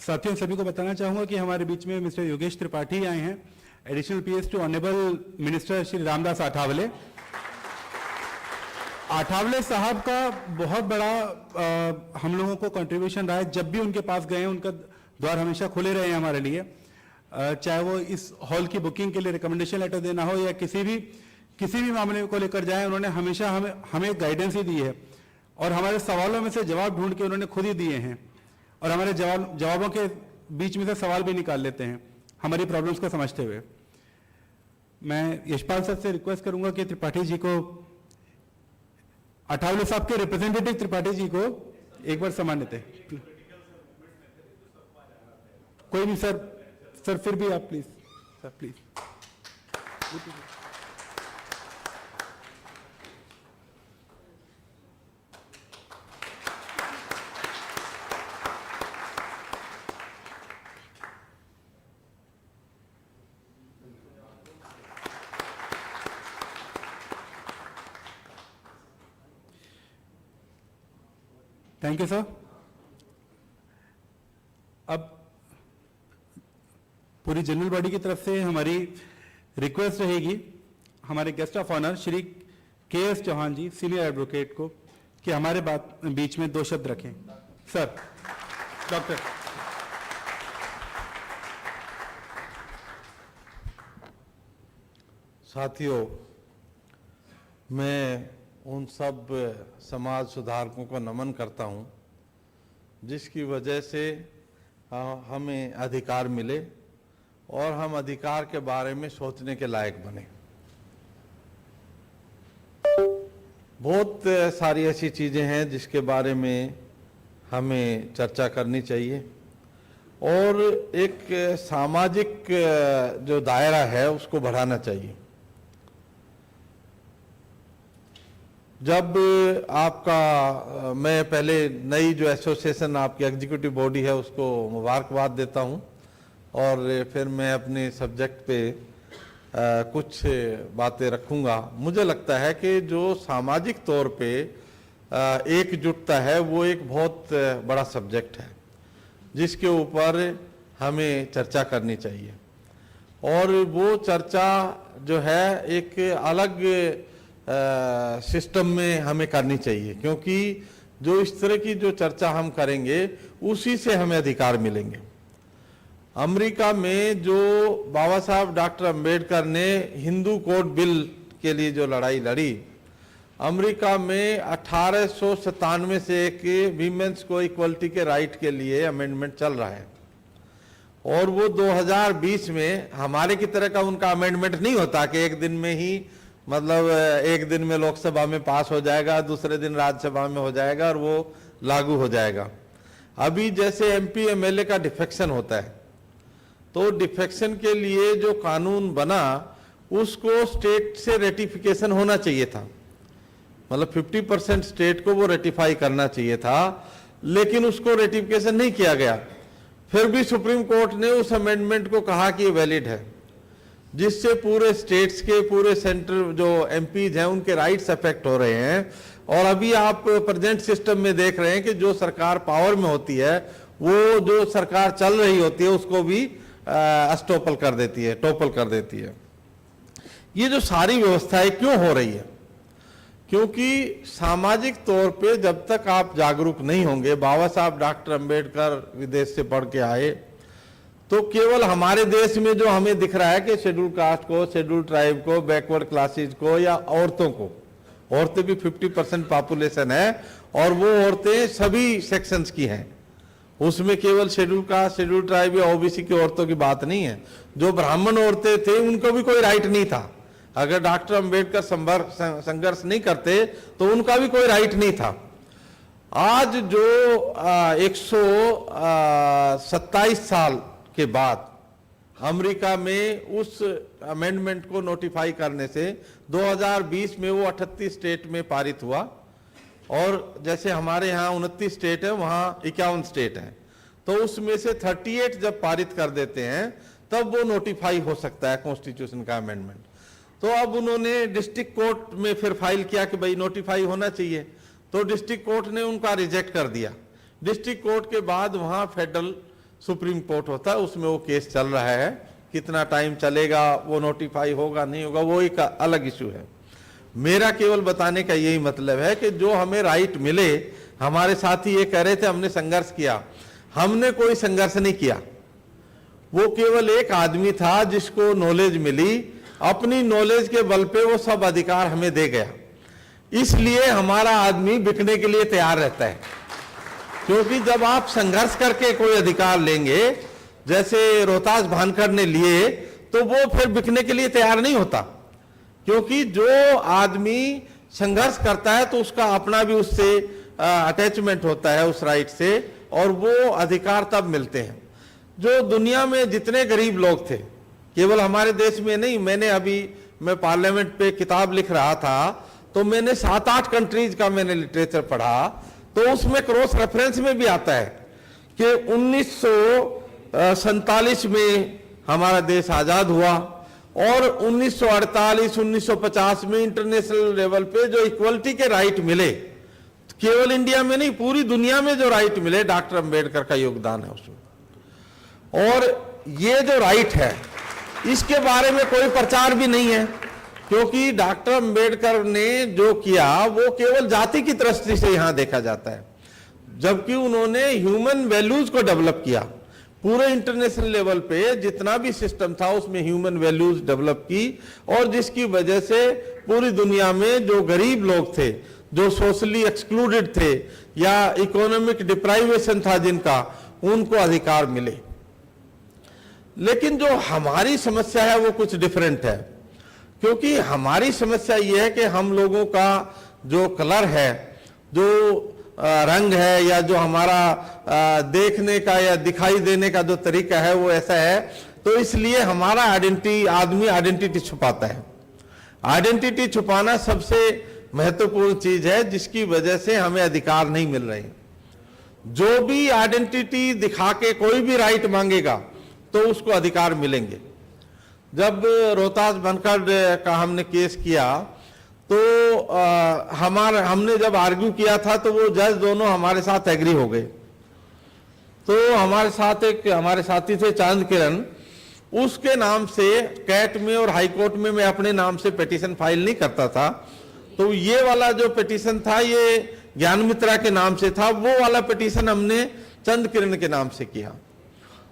साथियों सभी को बताना चाहूंगा कि हमारे बीच में मिस्टर योगेश त्रिपाठी आए हैं, additional PS to honourable minister Shri Ramdas Athawale. Athawale साहब का बहुत बड़ा हम लोगों को कंट्रीब्यूशन रहा है। जब भी उनके पास गए हैं उनका द्वार हमेशा खुले रहे हैं हमारे लिए, चाहे वो इस हॉल की बुकिंग के लिए रिकमेंडेशन लेटर देना हो या किसी भी मामले को लेकर जाए, उन्होंने हमेशा हमें गाइडेंस ही दी है और हमारे सवालों में से जवाब ढूंढ के उन्होंने खुद ही दिए हैं और हमारे जवाबों के बीच में से सवाल भी निकाल लेते हैं हमारी प्रॉब्लम्स को समझते हुए। मैं यशपाल सर से रिक्वेस्ट करूंगा कि त्रिपाठी जी को, आठावले साहब के रिप्रेजेंटेटिव त्रिपाठी जी को एक बार सम्मानित है। कोई नहीं सर फिर भी आप please sir please. Thank you sir. अब पूरी जनरल बॉडी की तरफ से हमारी रिक्वेस्ट रहेगी हमारे guest of honour Shri K S. Chauhan ji, senior advocate को, कि हमारे बीच में 2 शब्द रखें। Sir, doctor. साथियों, मैं उन सब समाज सुधारकों को नमन करता हूं जिसकी वजह से हमें अधिकार मिले और हम अधिकार के बारे में सोचने के लायक बने। बहुत सारी ऐसी चीज़ें हैं जिसके बारे में हमें चर्चा करनी चाहिए और एक सामाजिक जो दायरा है उसको बढ़ाना चाहिए। जब आपका, मैं पहले नई जो एसोसिएशन आपकी एग्जीक्यूटिव बॉडी है उसको मुबारकबाद देता हूं और फिर मैं अपने सब्जेक्ट पे कुछ बातें रखूंगा। मुझे लगता है कि जो सामाजिक तौर पे एकजुटता है वो एक बहुत बड़ा सब्जेक्ट है जिसके ऊपर हमें चर्चा करनी चाहिए और वो चर्चा जो है एक अलग सिस्टम में हमें करनी चाहिए, क्योंकि जो इस तरह की जो चर्चा हम करेंगे उसी से हमें अधिकार मिलेंगे। अमेरिका में जो बाबा साहब डॉक्टर अंबेडकर ने हिंदू कोड बिल के लिए जो लड़ाई लड़ी, अमेरिका में 1897 से एक वीमेंस को इक्वलिटी के राइट के लिए अमेंडमेंट चल रहा है और वो 2020 में हमारे की तरह का उनका अमेंडमेंट नहीं होता कि एक दिन में ही, मतलब एक दिन में लोकसभा में पास हो जाएगा, दूसरे दिन राज्यसभा में हो जाएगा और वो लागू हो जाएगा। अभी जैसे एमपी एमएलए का डिफेक्शन होता है तो डिफेक्शन के लिए जो कानून बना उसको स्टेट से रेटिफिकेशन होना चाहिए था, मतलब 50% स्टेट को वो रेटिफाई करना चाहिए था, लेकिन उसको रेटिफिकेशन नहीं किया गया। फिर भी सुप्रीम कोर्ट ने उस अमेंडमेंट को कहा कि वैलिड है, जिससे पूरे स्टेट्स के, पूरे सेंटर जो एमपीज हैं उनके राइट्स अफेक्ट हो रहे हैं। और अभी आप प्रेजेंट सिस्टम में देख रहे हैं कि जो सरकार पावर में होती है वो जो सरकार चल रही होती है उसको भी टोपल कर देती है। ये जो सारी व्यवस्थाएं क्यों हो रही है? क्योंकि सामाजिक तौर पे जब तक आप जागरूक नहीं होंगे, बाबा साहब डॉक्टर अंबेडकर विदेश से पढ़ के आए, तो केवल हमारे देश में जो हमें दिख रहा है कि शेड्यूल कास्ट को, शेड्यूल ट्राइब को, बैकवर्ड क्लासेज को या औरतों को, औरतें भी 50% पॉपुलेशन है और वो औरतें सभी सेक्शंस की हैं, उसमें केवल शेड्यूल कास्ट, शेड्यूल ट्राइब या ओबीसी की औरतों की बात नहीं है। जो ब्राह्मण औरतें थे उनको भी कोई राइट नहीं था, अगर डॉक्टर अंबेडकर संघर्ष नहीं करते तो उनका भी कोई राइट नहीं था। आज जो 127 साल के बाद अमेरिका में उस अमेंडमेंट को नोटिफाई करने से 2020 में वो 38 स्टेट में पारित हुआ और जैसे हमारे यहाँ 29 स्टेट है, वहाँ 51 स्टेट हैं, तो उसमें से 38 जब पारित कर देते हैं तब वो नोटिफाई हो सकता है कॉन्स्टिट्यूशन का अमेंडमेंट। तो अब उन्होंने डिस्ट्रिक्ट कोर्ट में फिर फाइल किया कि भाई नोटिफाई होना चाहिए, तो डिस्ट्रिक्ट कोर्ट ने उनका रिजेक्ट कर दिया। डिस्ट्रिक्ट कोर्ट के बाद वहाँ फेडरल सुप्रीम कोर्ट होता है, उसमें वो केस चल रहा है। कितना टाइम चलेगा, वो नोटिफाई होगा नहीं होगा, वो एक अलग इशू है। मेरा केवल बताने का यही मतलब है कि जो हमें राइट मिले, हमारे साथी ये कह रहे थे हमने संघर्ष किया, हमने कोई संघर्ष नहीं किया। वो केवल एक आदमी था जिसको नॉलेज मिली, अपनी नॉलेज के बल पे वो सब अधिकार हमें दे गया। इसलिए हमारा आदमी बिकने के लिए तैयार रहता है, क्योंकि जब आप संघर्ष करके कोई अधिकार लेंगे, जैसे रोहतास भानखड़ ने लिए, तो वो फिर बिकने के लिए तैयार नहीं होता। क्योंकि जो आदमी संघर्ष करता है तो उसका अपना भी उससे अटैचमेंट होता है उस राइट से, और वो अधिकार तब मिलते हैं। जो दुनिया में जितने गरीब लोग थे, केवल हमारे देश में नहीं, मैं पार्लियामेंट पे किताब लिख रहा था तो मैंने 7-8 कंट्रीज का मैंने लिटरेचर पढ़ा, तो उसमें क्रॉस रेफरेंस में भी आता है कि 1947 में हमारा देश आजाद हुआ और 1948, 1950 में इंटरनेशनल लेवल पे जो इक्वलिटी के राइट मिले, केवल इंडिया में नहीं पूरी दुनिया में जो राइट मिले, डॉक्टर अंबेडकर का योगदान है उसमें। और ये जो राइट है इसके बारे में कोई प्रचार भी नहीं है, क्योंकि डॉक्टर अंबेडकर ने जो किया वो केवल जाति की दृष्टि से यहां देखा जाता है, जबकि उन्होंने ह्यूमन वैल्यूज को डेवलप किया। पूरे इंटरनेशनल लेवल पे जितना भी सिस्टम था उसमें ह्यूमन वैल्यूज डेवलप की, और जिसकी वजह से पूरी दुनिया में जो गरीब लोग थे, जो सोशली एक्सक्लूडेड थे या इकोनॉमिक डिप्राइवेशन था जिनका, उनको अधिकार मिले। लेकिन जो हमारी समस्या है वो कुछ डिफरेंट है, क्योंकि हमारी समस्या ये है कि हम लोगों का जो कलर है, जो रंग है, या जो हमारा देखने का या दिखाई देने का जो तरीका है वो ऐसा है, तो इसलिए हमारा आदमी आइडेंटिटी छुपाता है। आइडेंटिटी छुपाना सबसे महत्वपूर्ण चीज है, जिसकी वजह से हमें अधिकार नहीं मिल रहे। जो भी आइडेंटिटी दिखा के कोई भी राइट मांगेगा तो उसको अधिकार मिलेंगे। जब रोहतास भानखड़ का हमने केस किया तो हमने जब आर्ग्यू किया था तो वो जज दोनों हमारे साथ एग्री हो गए। तो हमारे साथ हमारे साथी थे चांद किरण, उसके नाम से कैट में और हाई कोर्ट में मैं अपने नाम से पिटीशन फाइल नहीं करता था, तो ये वाला जो पिटीशन था ये ज्ञान मित्रा के नाम से था, वो वाला पिटीशन हमने चंद किरण के नाम से किया।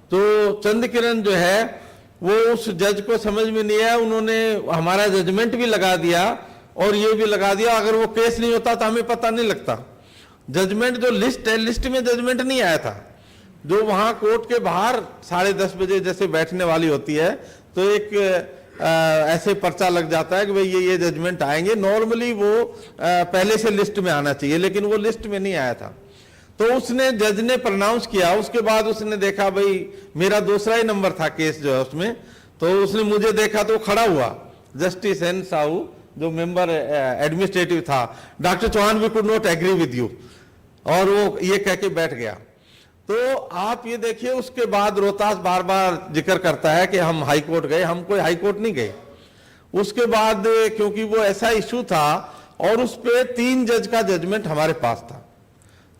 तो चंद किरण जो है वो उस जज को समझ में नहीं आया, उन्होंने हमारा जजमेंट भी लगा दिया और ये भी लगा दिया, अगर वो केस नहीं होता तो हमें पता नहीं लगता। जजमेंट जो लिस्ट है, लिस्ट में जजमेंट नहीं आया था। जो वहां कोर्ट के बाहर 10:30 बजे जैसे बैठने वाली होती है, तो एक ऐसे पर्चा लग जाता है कि भाई ये जजमेंट आएंगे। नॉर्मली वो पहले से लिस्ट में आना चाहिए, लेकिन वो लिस्ट में नहीं आया था। तो उसने जज ने प्रनाउंस किया, उसके बाद उसने देखा भाई मेरा दूसरा ही नंबर था केस जो है उसमें, तो उसने मुझे देखा तो खड़ा हुआ, जस्टिस एन साहू जो मेंबर एडमिनिस्ट्रेटिव था, doctor Chauhan we could not agree with you, और वो ये कह के बैठ गया। तो आप ये देखिए, उसके बाद रोहतास बार बार जिक्र करता है कि हम हाई कोर्ट गए, हम कोई हाई कोर्ट नहीं गए। उसके बाद क्योंकि वो ऐसा इशू था और उस पे 3 जज का जजमेंट हमारे पास था,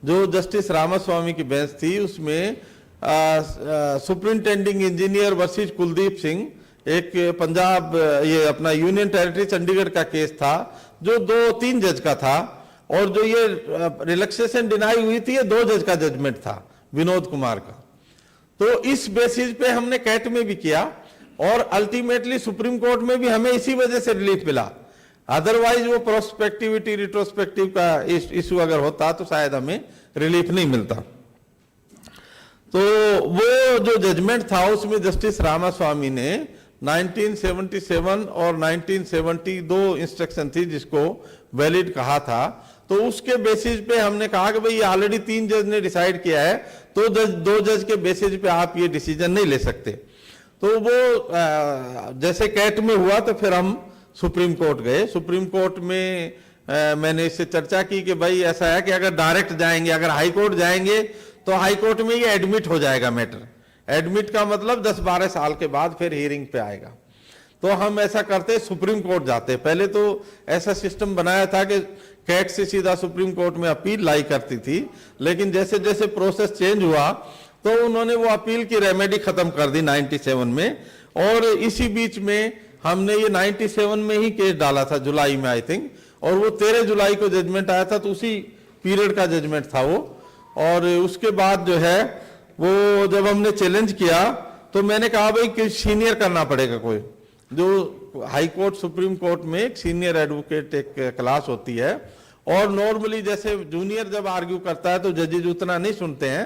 जो जस्टिस रामास्वामी की बेंच थी, उसमें superintending engineer versus Kuldeep Singh, एक पंजाब ये अपना यूनियन टेरिटरी चंडीगढ़ का केस था जो 2-3 जज का था, और जो ये रिलैक्सेशन डिनाई हुई थी ये 2 जज का जजमेंट था, विनोद कुमार का। तो इस बेसिस पे हमने कैट में भी किया और अल्टीमेटली सुप्रीम कोर्ट में भी हमें इसी वजह से रिलीफ मिला। अदरवाइज वो प्रोस्पेक्टिविटी रिट्रोस्पेक्टिव का इशू अगर होता तो शायद हमें रिलीफ नहीं मिलता। तो वो जो जजमेंट था उसमें जस्टिस रामास्वामी ने 1977 और 1972 इंस्ट्रक्शन थी जिसको वैलिड कहा था, तो उसके बेसिस पे हमने कहा कि भाई ऑलरेडी 3 जज ने डिसाइड किया है, तो 2 जज के बेसिस पे आप ये डिसीजन नहीं ले सकते। तो वो जैसे कैट में हुआ तो फिर हम सुप्रीम कोर्ट गए। सुप्रीम कोर्ट में मैंने इससे चर्चा की कि भाई ऐसा है कि अगर डायरेक्ट जाएंगे, अगर हाई कोर्ट जाएंगे तो हाई कोर्ट में ये एडमिट हो जाएगा मैटर। एडमिट का मतलब 10-12 साल के बाद फिर हियरिंग पे आएगा। तो हम ऐसा करते सुप्रीम कोर्ट जाते। पहले तो ऐसा सिस्टम बनाया था कि कैट से सीधा सुप्रीम कोर्ट में अपील लाई करती थी, लेकिन जैसे जैसे प्रोसेस चेंज हुआ तो उन्होंने वो अपील की रेमेडी खत्म कर दी 97 में, और इसी बीच में हमने ये 97 में ही केस डाला था जुलाई में आई थिंक, और वो 13 जुलाई को जजमेंट आया था, तो उसी पीरियड का जजमेंट था वो। और उसके बाद जो है वो जब हमने चैलेंज किया तो मैंने कहा भाई कि सीनियर करना पड़ेगा कोई, जो हाई कोर्ट सुप्रीम कोर्ट में एक सीनियर एडवोकेट एक क्लास होती है, और नॉर्मली जैसे जूनियर जब आर्ग्यू करता है तो जजेज उतना नहीं सुनते हैं,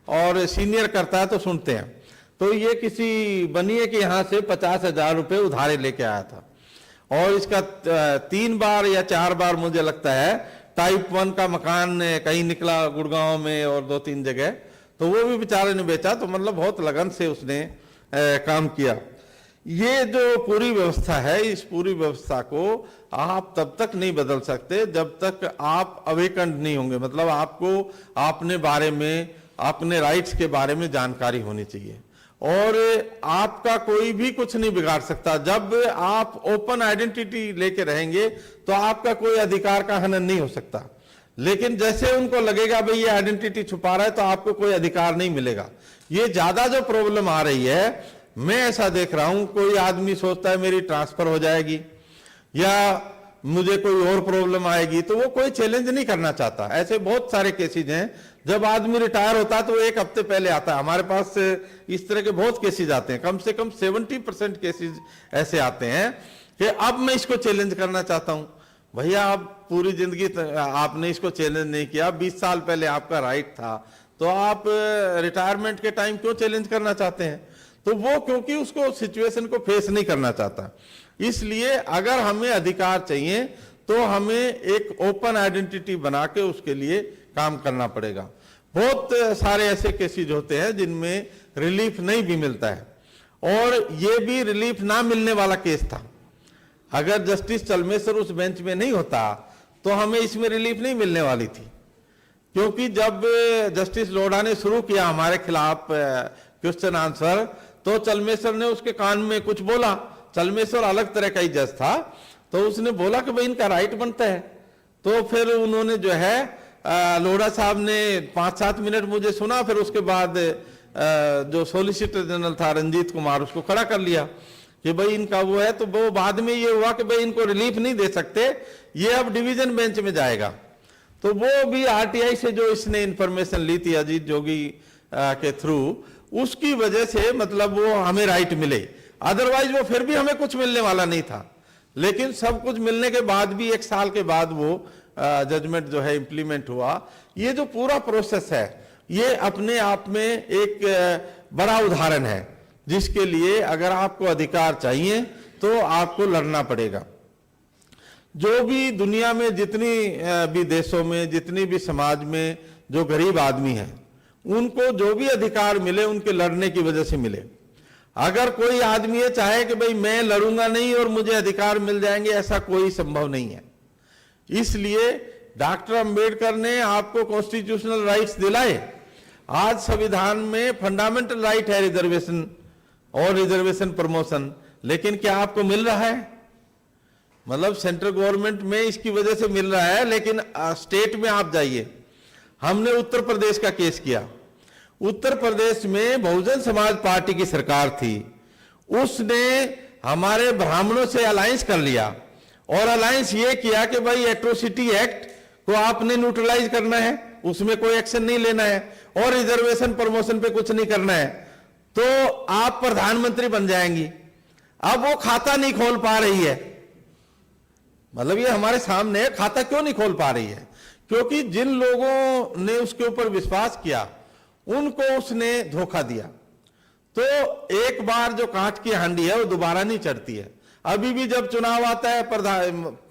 और सीनियर करता है तो सुनते हैं। तो ये किसी बनिए के यहाँ से 50,000 रुपये उधारे लेके आया था, और इसका 3 बार या 4 बार मुझे लगता है टाइप 1 का मकान कहीं निकला गुड़गांव में और 2-3 जगह, तो वो भी बेचारे ने बेचा। तो मतलब बहुत लगन से उसने काम किया। ये जो पूरी व्यवस्था है, इस पूरी व्यवस्था को आप तब तक नहीं बदल सकते जब तक आप अवेकन्ड नहीं होंगे, मतलब आपको अपने बारे में, अपने राइट्स के बारे में जानकारी होनी चाहिए, और आपका कोई भी कुछ नहीं बिगाड़ सकता। जब आप ओपन आइडेंटिटी लेके रहेंगे तो आपका कोई अधिकार का हनन नहीं हो सकता, लेकिन जैसे उनको लगेगा भाई ये आइडेंटिटी छुपा रहा है तो आपको कोई अधिकार नहीं मिलेगा। ये ज्यादा जो प्रॉब्लम आ रही है, मैं ऐसा देख रहा हूं, कोई आदमी सोचता है मेरी ट्रांसफर हो जाएगी या मुझे कोई और प्रॉब्लम आएगी, तो वो कोई चैलेंज नहीं करना चाहता। ऐसे बहुत सारे केसेज हैं, जब आदमी रिटायर होता है तो 1 हफ्ते पहले आता है। हमारे पास इस तरह के बहुत केसेज आते हैं, कम से कम 70% केसेज ऐसे आते हैं कि अब मैं इसको चैलेंज करना चाहता हूं। भैया आप पूरी जिंदगी आपने इसको चैलेंज नहीं किया, 20 साल पहले आपका राइट था, तो आप रिटायरमेंट के टाइम क्यों चैलेंज करना चाहते हैं? तो वो क्योंकि उसको सिचुएशन को फेस नहीं करना चाहता। इसलिए अगर हमें अधिकार चाहिए तो हमें एक ओपन आइडेंटिटी बना के उसके लिए काम करना पड़ेगा। बहुत सारे ऐसे केसेज होते हैं जिनमें रिलीफ नहीं भी मिलता है, और ये भी रिलीफ ना मिलने वाला केस था। अगर जस्टिस चलमेश्वर उस बेंच में नहीं होता तो हमें इसमें रिलीफ नहीं मिलने वाली थी, क्योंकि जब जस्टिस लोढ़ा ने शुरू किया हमारे खिलाफ क्वेश्चन आंसर, तो चलमेश्वर ने उसके कान में कुछ बोला। चलमेश्वर अलग तरह का ही जज था, तो उसने बोला कि भाई इनका राइट बनता है। तो फिर उन्होंने जो है लोढ़ा साहब ने 5-7 मिनट मुझे सुना, फिर उसके बाद जो सॉलिसिटर जनरल था रंजीत कुमार, उसको खड़ा कर लिया कि भाई इनका वो है। तो वो बाद में ये हुआ कि भाई इनको रिलीफ नहीं दे सकते, ये अब डिवीजन बेंच में जाएगा। तो वो भी आरटीआई से जो इसने इंफॉर्मेशन ली थी अजीत जोगी के थ्रू, उसकी वजह से मतलब वो हमें राइट मिले, अदरवाइज वो फिर भी हमें कुछ मिलने वाला नहीं था। लेकिन सब कुछ मिलने के बाद भी 1 साल के बाद वो जजमेंट जो है इंप्लीमेंट हुआ। ये जो पूरा प्रोसेस है, ये अपने आप में एक बड़ा उदाहरण है, जिसके लिए अगर आपको अधिकार चाहिए तो आपको लड़ना पड़ेगा। जो भी दुनिया में जितनी भी देशों में, जितनी भी समाज में जो गरीब आदमी है, उनको जो भी अधिकार मिले उनके लड़ने की वजह से मिले। अगर कोई आदमी ये चाहे कि भाई मैं लड़ूंगा नहीं और मुझे अधिकार मिल जाएंगे, ऐसा कोई संभव नहीं है। इसलिए डॉक्टर अंबेडकर ने आपको कॉन्स्टिट्यूशनल राइट्स दिलाए। आज संविधान में फंडामेंटल राइट है रिजर्वेशन और रिजर्वेशन प्रमोशन, लेकिन क्या आपको मिल रहा है? मतलब सेंट्रल गवर्नमेंट में इसकी वजह से मिल रहा है, लेकिन स्टेट में आप जाइए। हमने उत्तर प्रदेश का केस किया। उत्तर प्रदेश में बहुजन समाज पार्टी की सरकार थी, उसने हमारे ब्राह्मणों से अलायंस कर लिया, और अलायंस ये किया कि भाई एट्रोसिटी एक्ट को आपने न्यूट्रलाइज करना है, उसमें कोई एक्शन नहीं लेना है, और रिजर्वेशन प्रमोशन पे कुछ नहीं करना है, तो आप प्रधानमंत्री बन जाएंगी। अब वो खाता नहीं खोल पा रही है, मतलब ये हमारे सामने खाता क्यों नहीं खोल पा रही है? क्योंकि जिन लोगों ने उसके ऊपर विश्वास किया उनको उसने धोखा दिया। तो एक बार जो कांच की हांडी है वो दोबारा नहीं चढ़ती है। अभी भी जब चुनाव आता है,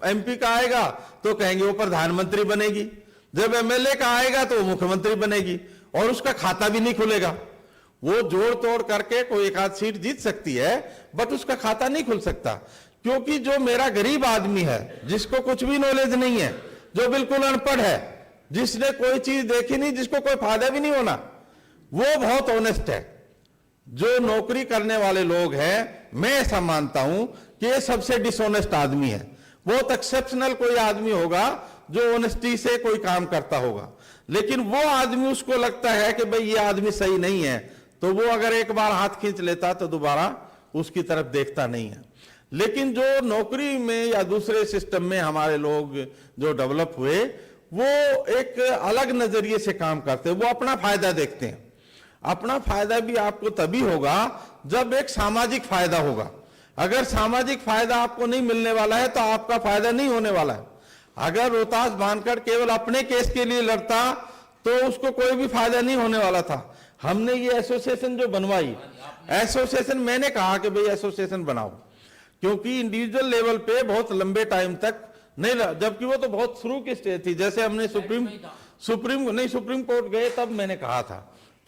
एमपी का आएगा तो कहेंगे वो प्रधानमंत्री बनेगी, जब एमएलए का आएगा तो वो मुख्यमंत्री बनेगी, और उसका खाता भी नहीं खुलेगा। वो जोड़ तोड़ करके कोई एक आध सीट जीत सकती है, बट उसका खाता नहीं खुल सकता। क्योंकि जो मेरा गरीब आदमी है, जिसको कुछ भी नॉलेज नहीं है, जो बिल्कुल अनपढ़ है, जिसने कोई चीज देखी नहीं, जिसको कोई फायदा भी नहीं होना, वो बहुत ऑनेस्ट है। जो नौकरी करने वाले लोग हैं, मैं ऐसा मानता हूं कि ये सबसे डिसऑनेस्ट आदमी है। बहुत एक्सेप्शनल कोई आदमी होगा जो ऑनेस्टी से कोई काम करता होगा, लेकिन वो आदमी उसको लगता है कि भाई ये आदमी सही नहीं है, तो वो अगर एक बार हाथ खींच लेता तो दोबारा उसकी तरफ देखता नहीं है। लेकिन जो नौकरी में या दूसरे सिस्टम में हमारे लोग जो डेवलप हुए, वो एक अलग नजरिए से काम करते हैं, वो अपना फायदा देखते हैं। अपना फायदा भी आपको तभी होगा जब एक सामाजिक फायदा होगा। अगर सामाजिक फायदा आपको नहीं मिलने वाला है तो आपका फायदा नहीं होने वाला है। अगर रोहतास बांधकर केवल अपने केस के लिए लड़ता तो उसको कोई भी फायदा नहीं होने वाला था। हमने ये एसोसिएशन जो बनवाई, एसोसिएशन मैंने कहा कि भाई एसोसिएशन बनाओ, क्योंकि इंडिविजुअल लेवल पे बहुत लंबे टाइम तक नहीं रहा, जबकि वो तो बहुत शुरू की स्टेज थी। जैसे हमने सुप्रीम कोर्ट गए तब मैंने कहा था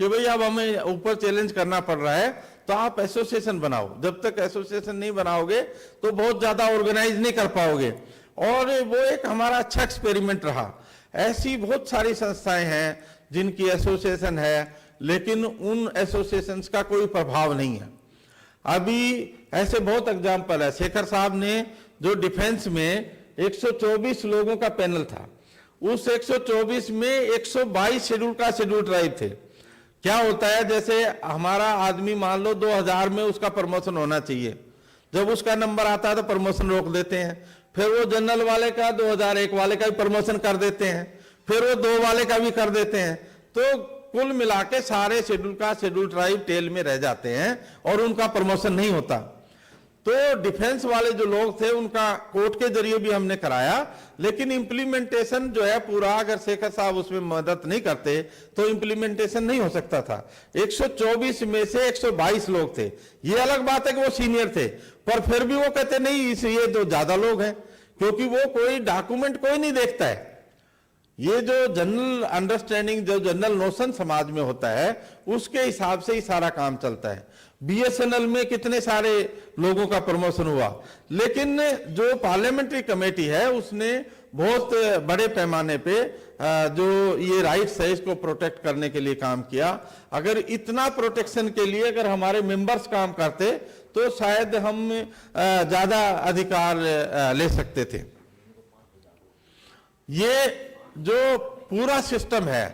कि भाई अब हमें ऊपर चैलेंज करना पड़ रहा है, तो आप एसोसिएशन बनाओ। जब तक एसोसिएशन नहीं बनाओगे तो बहुत ज्यादा ऑर्गेनाइज नहीं कर पाओगे। और वो एक हमारा अच्छा एक्सपेरिमेंट रहा। ऐसी बहुत सारी संस्थाएं हैं जिनकी एसोसिएशन है, लेकिन उन एसोसिएशंस का कोई प्रभाव नहीं है। अभी ऐसे बहुत एग्जाम्पल है। शेखर साहब ने जो डिफेंस में 124 लोगों का पैनल था, उस 124 में 122 शेड्यूल का शेड्यूल ट्राइब थे। क्या होता है, जैसे हमारा आदमी मान लो 2000 में उसका प्रमोशन होना चाहिए, जब उसका नंबर आता है तो प्रमोशन रोक देते हैं। फिर वो जनरल वाले का 2001 वाले का भी प्रमोशन कर देते हैं, फिर वो 2 वाले का भी कर देते हैं। तो कुल मिला के सारे शेड्यूल का शेड्यूल ट्राइब टेल में रह जाते हैं और उनका प्रमोशन नहीं होता। तो डिफेंस वाले जो लोग थे उनका कोर्ट के जरिए भी हमने कराया, लेकिन इंप्लीमेंटेशन जो है पूरा, अगर शेखर साहब उसमें मदद नहीं करते तो इंप्लीमेंटेशन नहीं हो सकता था। 124 में से 122 लोग थे। ये अलग बात है कि वो सीनियर थे, पर फिर भी वो कहते नहीं ये तो ज्यादा लोग हैं, क्योंकि वो कोई डॉक्यूमेंट कोई नहीं देखता है। ये जो जनरल अंडरस्टैंडिंग, जो जनरल नोशन समाज में होता है, उसके हिसाब से ही सारा काम चलता है। बीएसएनएल में कितने सारे लोगों का प्रमोशन हुआ, लेकिन जो पार्लियामेंट्री कमेटी है उसने बहुत बड़े पैमाने पे जो ये राइट्स है इसको प्रोटेक्ट करने के लिए काम किया। अगर इतना प्रोटेक्शन के लिए अगर हमारे मेंबर्स काम करते तो शायद हम ज्यादा अधिकार ले सकते थे। ये जो पूरा सिस्टम है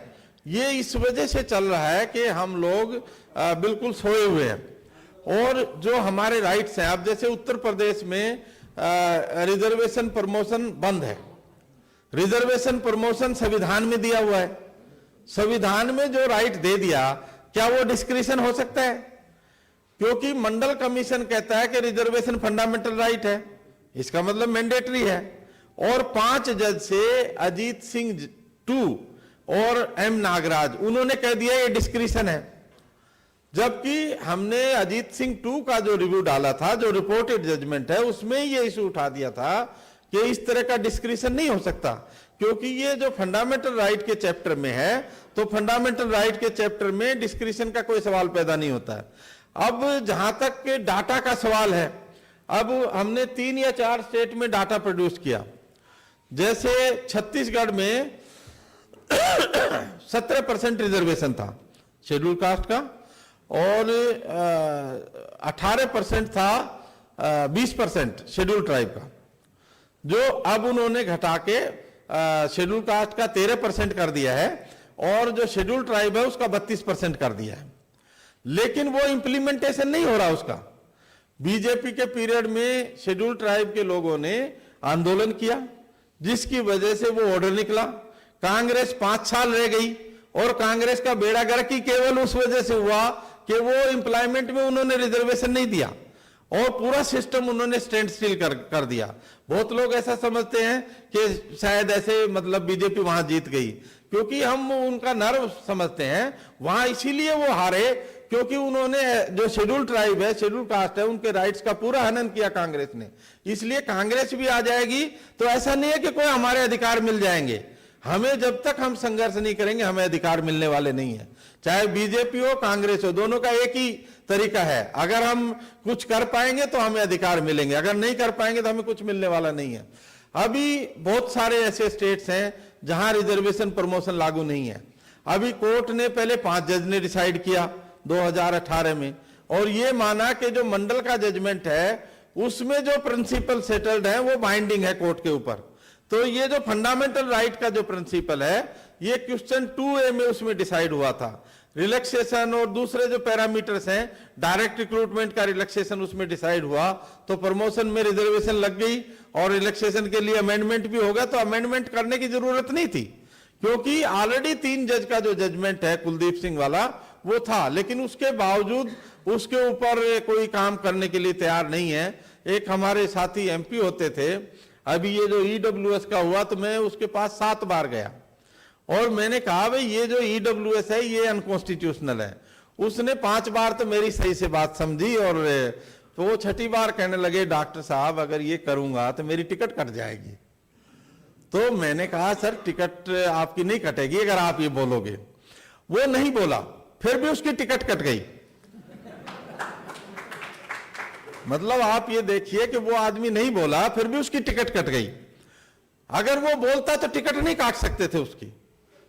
ये इस वजह से चल रहा है कि हम लोग बिल्कुल सोए हुए हैं, और जो हमारे राइट्स हैं, अब जैसे उत्तर प्रदेश में रिजर्वेशन प्रमोशन बंद है। रिजर्वेशन प्रमोशन संविधान में दिया हुआ है। संविधान में जो राइट दे दिया, क्या वो डिस्क्रिशन हो सकता है? क्योंकि मंडल कमीशन कहता है कि रिजर्वेशन फंडामेंटल राइट है, इसका मतलब मैंडेटरी है। और 5 जज से अजीत सिंह 2 और एम नागराज, उन्होंने कह दिया ये डिस्क्रिशन है। जबकि हमने अजीत सिंह 2 का जो रिव्यू डाला था, जो रिपोर्टेड जजमेंट है, उसमें ये इशू उठा दिया था कि इस तरह का डिस्क्रिशन नहीं हो सकता, क्योंकि ये जो फंडामेंटल राइट के चैप्टर में है, तो फंडामेंटल राइट के चैप्टर में डिस्क्रिशन का कोई सवाल पैदा नहीं होता है। अब जहां तक के डाटा का सवाल है, अब हमने 3 या 4 स्टेट में डाटा प्रोड्यूस किया। जैसे छत्तीसगढ़ में 17% रिजर्वेशन था शेड्यूल कास्ट का, और 18% था 20% शेड्यूल ट्राइब का, जो अब उन्होंने घटा के शेड्यूल कास्ट का 13% कर दिया है, और जो शेड्यूल ट्राइब है उसका 32% कर दिया है। लेकिन वो इंप्लीमेंटेशन नहीं हो रहा उसका। बीजेपी के पीरियड में शेड्यूल ट्राइब के लोगों ने आंदोलन किया, जिसकी वजह से वो ऑर्डर निकला। कांग्रेस 5 साल रह गई, और कांग्रेस का बेड़ा गर्क ही केवल उस वजह से हुआ कि वो एम्प्लॉयमेंट में उन्होंने रिजर्वेशन नहीं दिया, और पूरा सिस्टम उन्होंने स्टैंड स्टिल कर दिया। बहुत लोग ऐसा समझते हैं कि शायद ऐसे मतलब बीजेपी वहां जीत गई, क्योंकि हम उनका नर्व समझते हैं वहां, इसीलिए वो हारे, क्योंकि उन्होंने जो शेड्यूल ट्राइब है, शेड्यूल कास्ट है, उनके राइट्स का पूरा हनन किया कांग्रेस ने। इसलिए कांग्रेस भी आ जाएगी तो ऐसा नहीं है कि कोई हमारे अधिकार मिल जाएंगे। हमें जब तक हम संघर्ष नहीं करेंगे हमें अधिकार मिलने वाले नहीं है। चाहे बीजेपी हो कांग्रेस हो, दोनों का एक ही तरीका है, अगर हम कुछ कर पाएंगे तो हमें अधिकार मिलेंगे, अगर नहीं कर पाएंगे तो हमें कुछ मिलने वाला नहीं है। अभी बहुत सारे ऐसे स्टेट्स हैं जहां रिजर्वेशन प्रमोशन लागू नहीं है। अभी कोर्ट ने पहले 5 जज ने डिसाइड किया 2018 में, और ये माना कि जो मंडल का जजमेंट है उसमें जो प्रिंसिपल सेटल्ड है वो बाइंडिंग है कोर्ट के ऊपर। तो ये जो फंडामेंटल राइट का जो प्रिंसिपल है, ये क्वेश्चन 2A में उसमें डिसाइड हुआ था। रिलैक्सेशन और दूसरे जो पैरामीटर्स हैं, डायरेक्ट रिक्रूटमेंट का रिलैक्सेशन उसमें डिसाइड हुआ, तो प्रमोशन में रिजर्वेशन लग गई और रिलैक्सेशन के लिए अमेंडमेंट भी होगा। तो अमेंडमेंट करने की जरूरत नहीं थी, क्योंकि ऑलरेडी 3 जज का जो जजमेंट है कुलदीप सिंह वाला वो था, लेकिन उसके बावजूद उसके ऊपर कोई काम करने के लिए तैयार नहीं है। एक हमारे साथी MP होते थे, अभी ये जो EWS का हुआ तो मैं उसके पास 7 बार गया और मैंने कहा भाई ये जो EWS है ये अनकॉन्स्टिट्यूशनल है। उसने 5 बार तो मेरी सही से बात समझी और तो वो 6ठी बार कहने लगे डॉक्टर साहब अगर ये करूंगा तो मेरी टिकट कट जाएगी। तो मैंने कहा सर टिकट आपकी नहीं कटेगी अगर आप ये बोलोगे। वो नहीं बोला, फिर भी उसकी टिकट कट गई। मतलब आप ये देखिए कि वो आदमी नहीं बोला फिर भी उसकी टिकट कट गई। अगर वो बोलता तो टिकट नहीं काट सकते थे उसकी।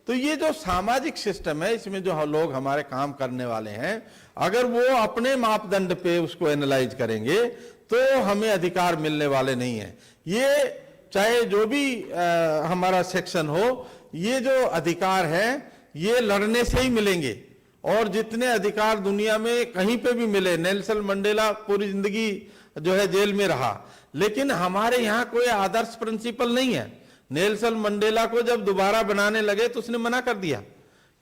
तो ये जो सामाजिक सिस्टम है इसमें जो लोग हमारे काम करने वाले हैं, अगर वो अपने मापदंड पे उसको एनालाइज करेंगे तो हमें अधिकार मिलने वाले नहीं है। ये चाहे जो भी हमारा सेक्शन हो, ये जो अधिकार है ये लड़ने से ही मिलेंगे। और जितने अधिकार दुनिया में कहीं पे भी मिले, नेल्सन मंडेला पूरी जिंदगी जो है जेल में रहा, लेकिन हमारे यहाँ कोई आदर्श प्रिंसिपल नहीं है। नेल्सन मंडेला को जब दोबारा बनाने लगे तो उसने मना कर दिया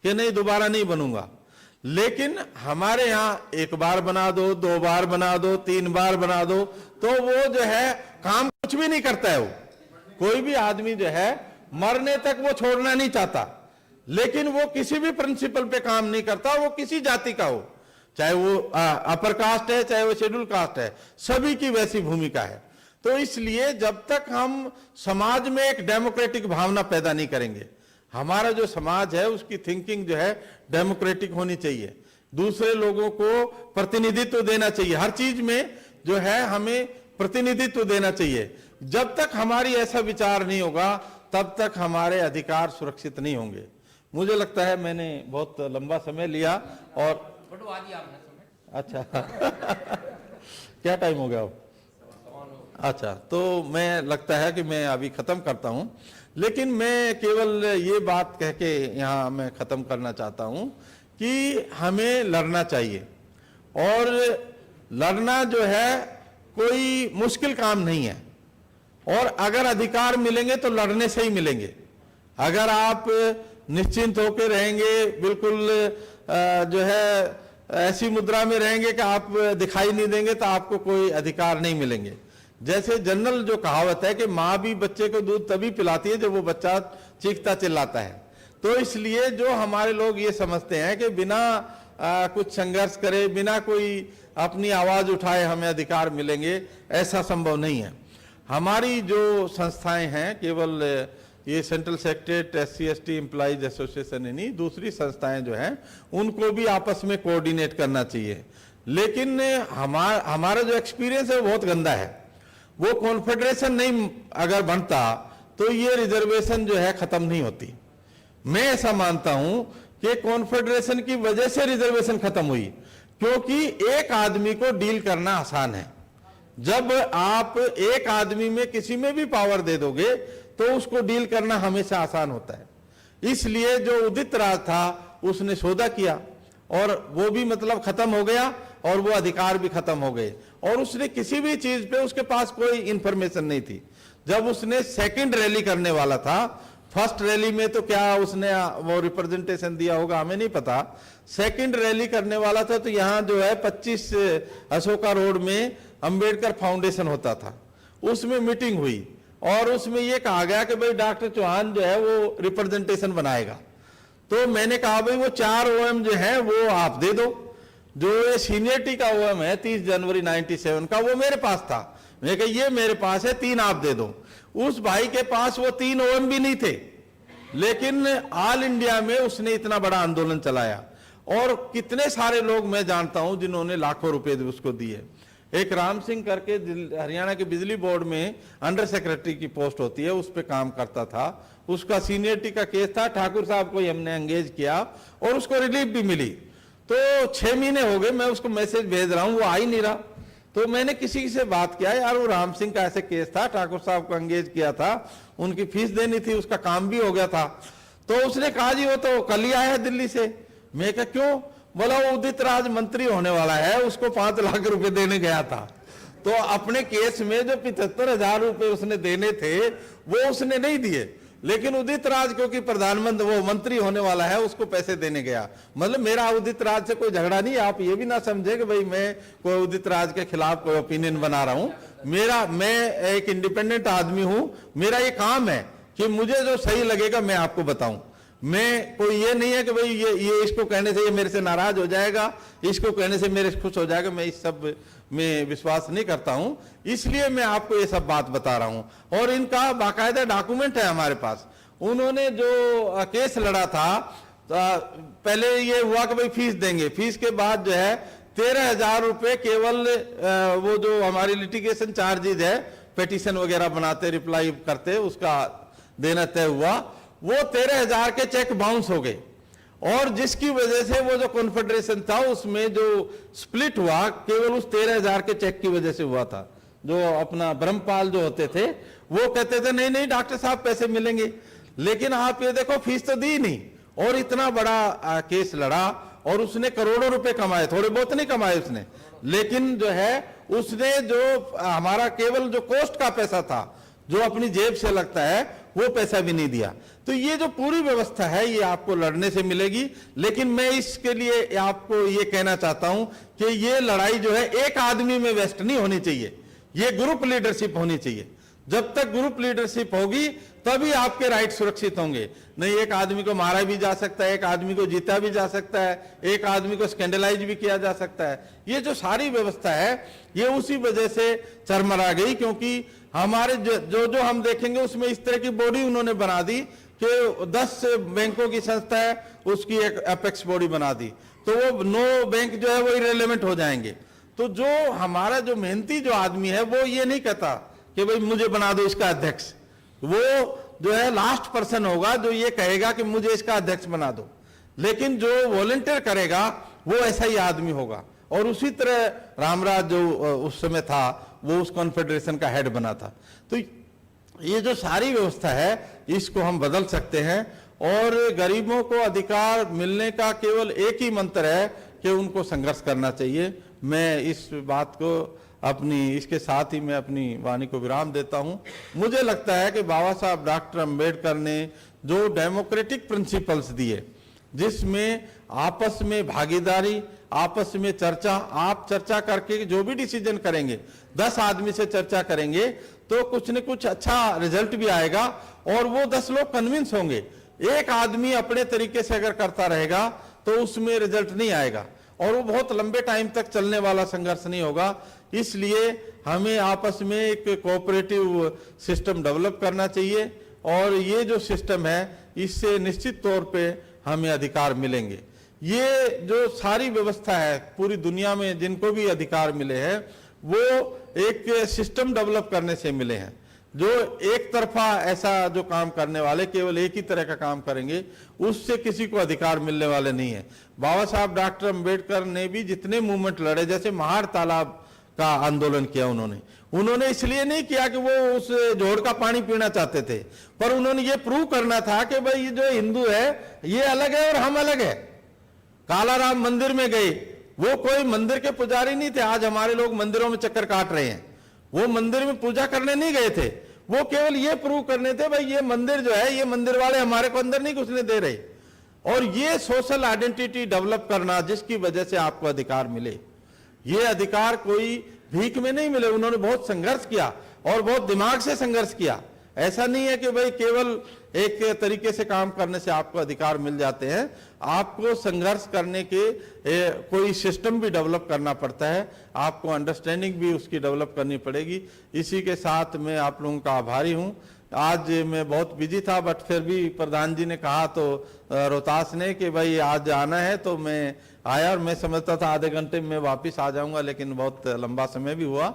कि नहीं दोबारा नहीं बनूंगा। लेकिन हमारे यहाँ 1 बार बना दो, 2 बार बना दो, 3 बार बना दो, तो वो जो है काम कुछ भी नहीं करता है। वो कोई भी आदमी जो है मरने तक वो छोड़ना नहीं चाहता, लेकिन वो किसी भी प्रिंसिपल पे काम नहीं करता, वो किसी जाति का हो, चाहे वो अपर कास्ट है चाहे वो शेड्यूल कास्ट है, सभी की वैसी भूमिका है। तो इसलिए जब तक हम समाज में एक डेमोक्रेटिक भावना पैदा नहीं करेंगे, हमारा जो समाज है उसकी थिंकिंग जो है डेमोक्रेटिक होनी चाहिए, दूसरे लोगों को प्रतिनिधित्व देना चाहिए, हर चीज में जो है हमें प्रतिनिधित्व देना चाहिए। जब तक हमारी ऐसा विचार नहीं होगा तब तक हमारे अधिकार सुरक्षित नहीं होंगे। मुझे लगता है मैंने बहुत लंबा समय लिया और बढ़वा दिया आपने समय। अच्छा क्या टाइम हो गया अब? अच्छा, तो मैं लगता है कि मैं अभी खत्म करता हूं, लेकिन मैं केवल ये बात कह के यहाँ मैं खत्म करना चाहता हूं कि हमें लड़ना चाहिए। और लड़ना जो है कोई मुश्किल काम नहीं है, और अगर अधिकार मिलेंगे तो लड़ने से ही मिलेंगे। अगर आप निश्चिंत होकर रहेंगे, बिल्कुल जो है ऐसी मुद्रा में रहेंगे कि आप दिखाई नहीं देंगे, तो आपको कोई अधिकार नहीं मिलेंगे। जैसे जनरल जो कहावत है कि माँ भी बच्चे को दूध तभी पिलाती है जब वो बच्चा चीखता चिल्लाता है। तो इसलिए जो हमारे लोग ये समझते हैं कि बिना कुछ संघर्ष करे, बिना कोई अपनी आवाज उठाए हमें अधिकार मिलेंगे, ऐसा संभव नहीं है। हमारी जो संस्थाएं हैं, केवल ये central secretariat, SC/ST employees association ही नहीं, दूसरी संस्थाएं जो हैं उनको भी आपस में कोऑर्डिनेट करना चाहिए। लेकिन हमारा जो एक्सपीरियंस है वो बहुत गंदा है। वो कॉन्फेडरेशन नहीं अगर बनता तो ये रिजर्वेशन जो है खत्म नहीं होती। मैं ऐसा मानता हूं कि कॉन्फेडरेशन की वजह से रिजर्वेशन खत्म हुई, क्योंकि एक आदमी को डील करना आसान है। जब आप एक आदमी में किसी में भी पावर दे दोगे तो उसको डील करना हमेशा आसान होता है। इसलिए जो उदित राज था उसने सौदा किया और वो भी मतलब खत्म हो गया और वो अधिकार भी खत्म हो गए, और उसने किसी भी चीज पे उसके पास कोई इंफॉर्मेशन नहीं थी। जब उसने सेकंड रैली करने वाला था, फर्स्ट रैली में तो क्या उसने वो रिप्रेजेंटेशन दिया होगा हमें नहीं पता, सेकंड रैली करने वाला था तो यहाँ जो है 25 अशोका रोड में अंबेडकर फाउंडेशन होता था, उसमें मीटिंग हुई और उसमें ये कहा गया कि भाई डॉक्टर चौहान जो है वो रिप्रेजेंटेशन बनाएगा। तो मैंने कहा भाई वो 4 OM जो है वो आप दे दो, जो ये सीनियरिटी का OM है 30 जनवरी 97 का वो मेरे पास था। मैंने कहा ये मेरे पास है, 3 आप दे दो। उस भाई के पास वो 3 OM भी नहीं थे, लेकिन ऑल इंडिया में उसने इतना बड़ा आंदोलन चलाया और कितने सारे लोग मैं जानता हूं जिन्होंने लाखों रुपए उसको दिए। एक राम सिंह करके हरियाणा के बिजली बोर्ड में अंडर सेक्रेटरी की पोस्ट होती है, उस पर काम करता था। उसका सीनियरिटी का केस था, ठाकुर साहब को हमने एंगेज किया और उसको रिलीफ भी मिली। तो 6 महीने हो गए मैं उसको मैसेज भेज रहा हूं, वो आ ही नहीं रहा। तो मैंने किसी से बात किया, यार वो राम सिंह का ऐसे केस था, ठाकुर साहब को एंगेज किया था, उनकी फीस देनी थी, उसका काम भी हो गया था। तो उसने कहा जी वो तो कल ही आया है दिल्ली से। मैं कहा क्यों? बोला वो उदित राज मंत्री होने वाला है, उसको 5 लाख रुपए देने गया था। तो अपने केस में जो 75,000 रुपए उसने देने थे वो उसने नहीं दिए, लेकिन उदित राज क्योंकि प्रधानमंत्री वो मंत्री होने वाला है उसको पैसे देने गया। मतलब मेरा उदित राज से कोई झगड़ा नहीं है, आप ये भी ना समझे कि भाई मैं कोई उदित राज के खिलाफ कोई ओपिनियन बना रहा हूं। मैं एक इंडिपेंडेंट आदमी हूं, मेरा ये काम है कि मुझे जो सही लगेगा मैं आपको बताऊं। मैं कोई ये नहीं है कि भाई ये इसको कहने से ये मेरे से नाराज हो जाएगा, इसको कहने से मेरे से खुश हो जाएगा, मैं इस सब में विश्वास नहीं करता हूं। इसलिए मैं आपको ये सब बात बता रहा हूं और इनका बाकायदा डॉक्यूमेंट है हमारे पास। उन्होंने जो केस लड़ा था पहले ये हुआ कि भाई फीस देंगे, फीस के बाद जो है 13,000 रुपए केवल वो जो हमारी लिटिगेशन चार्जेज है, पिटीशन वगैरह बनाते रिप्लाई करते उसका देना तय हुआ। वो 13,000 के चेक बाउंस हो गए और जिसकी वजह से वो जो कॉन्फेडरेशन था उसमें जो स्प्लिट हुआ केवल उस 13,000 के चेक की वजह से हुआ था। जो अपना ब्रह्मपाल जो होते थे वो कहते थे नहीं नहीं डॉक्टर साहब पैसे मिलेंगे, लेकिन आप ये देखो फीस तो दी नहीं और इतना बड़ा केस लड़ा और उसने करोड़ों रुपए कमाए, थोड़े बहुत नहीं कमाए उसने, लेकिन जो है उसने जो हमारा केवल जो कोस्ट का पैसा था जो अपनी जेब से लगता है वो पैसा भी नहीं दिया। तो ये जो पूरी व्यवस्था है ये आपको लड़ने से मिलेगी, लेकिन मैं इसके लिए आपको ये कहना चाहता हूं कि ये लड़ाई जो है एक आदमी में वेस्ट नहीं होनी चाहिए, ये ग्रुप लीडरशिप होनी चाहिए। जब तक ग्रुप लीडरशिप होगी तभी आपके राइट सुरक्षित होंगे। नहीं एक आदमी को मारा भी जा सकता है, एक आदमी को जीता भी जा सकता है, एक आदमी को स्कैंडलाइज भी किया जा सकता है। ये जो सारी व्यवस्था है ये उसी वजह से चरमरा गई क्योंकि हमारे जो हम देखेंगे उसमें इस तरह की बॉडी उन्होंने बना दी कि 10 बैंकों की संस्था है उसकी एक अपेक्स बॉडी बना दी, तो वो 9 बैंक जो है वो इरेलेवेंट हो जाएंगे। तो जो हमारा जो मेहनती जो आदमी है वो ये नहीं कहता कि भाई मुझे बना दो इसका अध्यक्ष, वो जो है लास्ट पर्सन होगा जो ये कहेगा कि मुझे इसका अध्यक्ष बना दो, लेकिन जो वॉलंटियर करेगा वो ऐसा ही आदमी होगा। और उसी तरह रामराज जो उस समय था वो उस कॉन्फेडरेशन का हेड बना था। तो ये जो सारी व्यवस्था है इसको हम बदल सकते हैं और गरीबों को अधिकार मिलने का केवल एक ही मंत्र है कि उनको संघर्ष करना चाहिए। मैं इस बात को इसके साथ ही मैं अपनी वाणी को विराम देता हूं। मुझे लगता है कि बाबा साहब डॉक्टर अंबेडकर ने जो डेमोक्रेटिक प्रिंसिपल्स दिए जिसमें आपस में भागीदारी, आपस में चर्चा, आप चर्चा करके जो भी डिसीजन करेंगे 10 आदमी से चर्चा करेंगे तो कुछ न कुछ अच्छा रिजल्ट भी आएगा और वो 10 लोग कन्विंस होंगे। एक आदमी अपने तरीके से अगर करता रहेगा तो उसमें रिजल्ट नहीं आएगा और वो बहुत लंबे टाइम तक चलने वाला संघर्ष नहीं होगा। इसलिए हमें आपस में एक कोऑपरेटिव सिस्टम डेवलप करना चाहिए और ये जो सिस्टम है इससे निश्चित तौर पे हमें अधिकार मिलेंगे। ये जो सारी व्यवस्था है पूरी दुनिया में जिनको भी अधिकार मिले हैं वो एक सिस्टम डेवलप करने से मिले हैं। जो एक तरफा ऐसा जो काम करने वाले केवल एक ही तरह का काम करेंगे उससे किसी को अधिकार मिलने वाले नहीं है। बाबा साहब डॉक्टर अंबेडकर ने भी जितने मूवमेंट लड़े, जैसे महार तालाब का आंदोलन किया उन्होंने इसलिए नहीं किया कि वो उस जोड़ का पानी पीना चाहते थे, पर उन्होंने ये प्रूव करना था कि भाई ये जो हिंदू है ये अलग है और हम अलग है। कालाराम मंदिर में गए, वो कोई मंदिर के पुजारी नहीं थे। आज हमारे लोग मंदिरों में चक्कर काट रहे हैं, वो मंदिर में पूजा करने नहीं गए थे, वो केवल ये प्रूव करने थे भाई ये मंदिर जो है ये मंदिर वाले हमारे को अंदर नहीं घुसने दे रहे। और ये सोशल आइडेंटिटी डेवलप करना जिसकी वजह से आपको अधिकार मिले, ये अधिकार कोई भीख में नहीं मिले। उन्होंने बहुत संघर्ष किया और बहुत दिमाग से संघर्ष किया। ऐसा नहीं है कि भाई केवल एक तरीके से काम करने से आपको अधिकार मिल जाते हैं, आपको संघर्ष करने के कोई सिस्टम भी डेवलप करना पड़ता है, आपको अंडरस्टैंडिंग भी उसकी डेवलप करनी पड़ेगी। इसी के साथ मैं आप लोगों का आभारी हूं। आज मैं बहुत बिजी था बट फिर भी प्रधान जी ने कहा तो रोहतास ने कि भाई आज आना है तो मैं आया और मैं समझता था आधे घंटे में वापस आ जाऊंगा, लेकिन बहुत लंबा समय भी हुआ।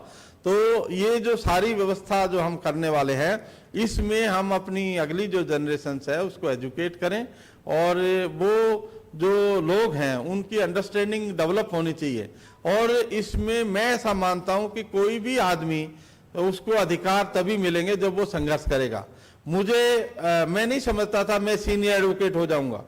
तो ये जो सारी व्यवस्था जो हम करने वाले हैं इसमें हम अपनी अगली जो जनरेशन है उसको एजुकेट करें और वो जो लोग हैं उनकी अंडरस्टैंडिंग डेवलप होनी चाहिए। और इसमें मैं ऐसा मानता हूं कि कोई भी आदमी उसको अधिकार तभी मिलेंगे जब वो संघर्ष करेगा। मैं नहीं समझता था मैं सीनियर एडवोकेट हो जाऊंगा।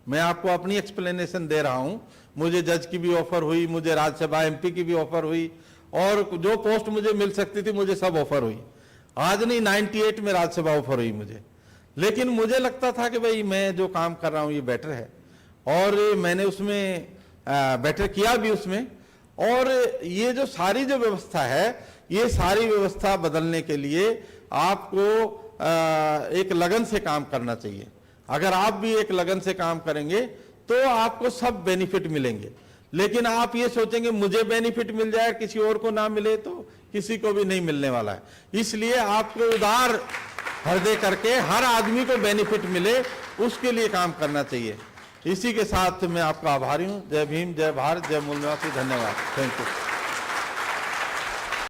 मैं आपको अपनी एक्सप्लेनेशन दे रहा हूं। मुझे जज की भी ऑफर हुई, मुझे राज्यसभा एमपी की भी ऑफर हुई, और जो पोस्ट मुझे मिल सकती थी मुझे सब ऑफर हुई। आज नहीं, 98 में राज्यसभा ऑफर हुई मुझे। लेकिन मुझे लगता था कि भाई मैं जो काम कर रहा हूं ये बेटर है, और मैंने उसमें बेटर किया भी उसमें। और ये जो सारी जो व्यवस्था है, ये सारी व्यवस्था बदलने के लिए आपको एक लगन से काम करना चाहिए। अगर आप भी एक लगन से काम करेंगे तो आपको सब बेनिफिट मिलेंगे। लेकिन आप ये सोचेंगे मुझे बेनिफिट मिल जाए, किसी और को ना मिले, तो किसी को भी नहीं मिलने वाला है। इसलिए आपको उदार हृदय करके हर आदमी को बेनिफिट मिले, उसके लिए काम करना चाहिए। इसी के साथ मैं आपका आभारी हूं। जय भीम, जय भारत, जय मूल निवासी। धन्यवाद। Thank you.